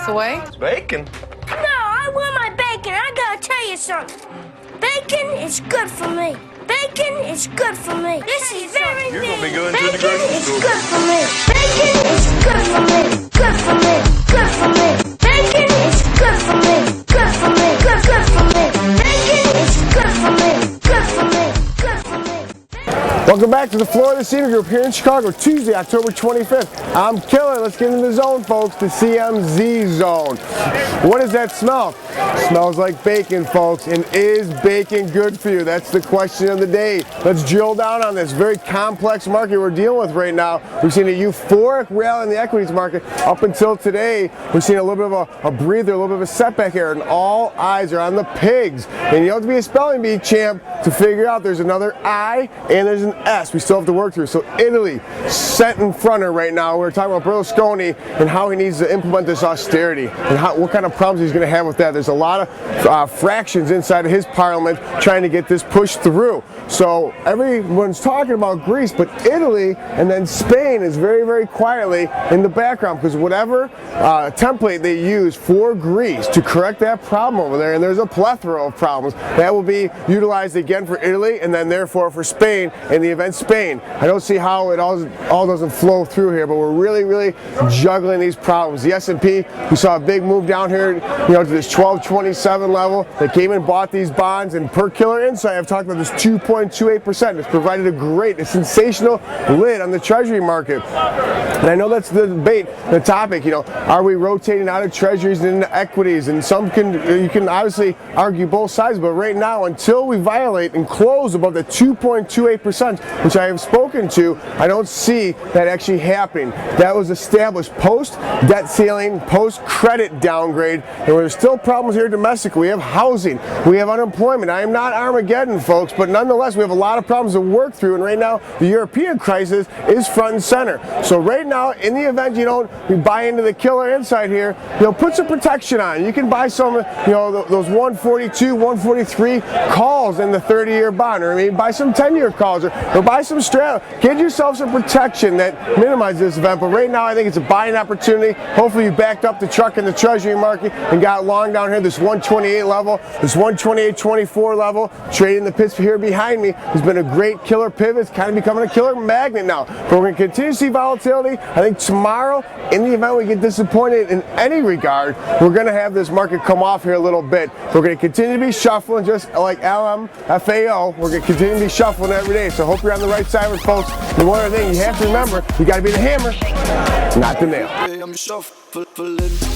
this away? Bacon? No, I want my bacon. I gotta tell you something. Bacon is good for me. Bacon is good for me. This is very You're neat. gonna be going to the grocery store. Bacon is good for me. Bacon is good for me. Good for me. Good for me. Bacon is good for me. Good for me. Good for me. Bacon is good for me. Good for me. Good for me. Welcome back to the Florida Senior Group here in Chicago, Tuesday, October 25th. I'm Killer. Let's get into the zone, folks, the CMZ zone. What does that smell? Smells like bacon, folks. And is bacon good for you? That's the question of the day. Let's drill down on this very complex market we're dealing with right now. We've seen a euphoric rally in the equities market. Up until today, we've seen a little bit of a breather, a little bit of a setback here, and all eyes are on the pigs. And you don't have to be a spelling bee champ to figure out there's another I and there's an S we still have to work through. So Italy set in front of right now. We're talking about Berlusconi and how he needs to implement this austerity and what kind of problems he's going to have with that. There's a lot of fractions inside of his parliament trying to get this pushed through. So everyone's talking about Greece, but Italy and then Spain is very, very quietly in the background, because whatever template they use for Greece to correct that problem over there, and there's a plethora of problems, that will be utilized again for Italy and then therefore for Spain in the event Spain. I don't see how it all doesn't flow through here, but we're really, really juggling these problems. The S&P, we saw a big move down here, to this 1227 level. They came and bought these bonds, and per Killer Insight, I've talked about this 2.28%. It's provided a sensational lid on the Treasury market. And I know that's the debate, the topic. Are we rotating out of Treasuries and into equities? And you can obviously argue both sides, but right now, until we violate and close above the 2.28%, which I have spoken to, I don't see that actually happening. That was established post-debt ceiling, post-credit downgrade, and there's still problems here domestically. We have housing, we have unemployment. I am not Armageddon, folks, but nonetheless, we have a lot of problems to work through, and right now, the European crisis is front and center. So right now, in the event you buy into the Killer Insight here, put some protection on. You can buy some, those 142, 143 calls in the 30-year bond, or buy some 10-year calls, or buy some straight. Get yourself some protection that minimizes this event. But right now, I think it's a buying opportunity. Hopefully, you backed up the truck in the Treasury market and got long down here, this 128 level, this 128.24 level. Trading the pips here behind me has been a great killer pivot. It's kind of becoming a killer magnet now. But we're going to continue to see volatility. I think tomorrow, in the event we get disappointed in any regard, we're going to have this market come off here a little bit. We're going to continue to be shuffling, just like LMFAO. We're going to continue to be shuffling every day. So I hope you're on the right side with folks. And one other thing you have to remember, you got to be the hammer, not the nail. I'm shuffling.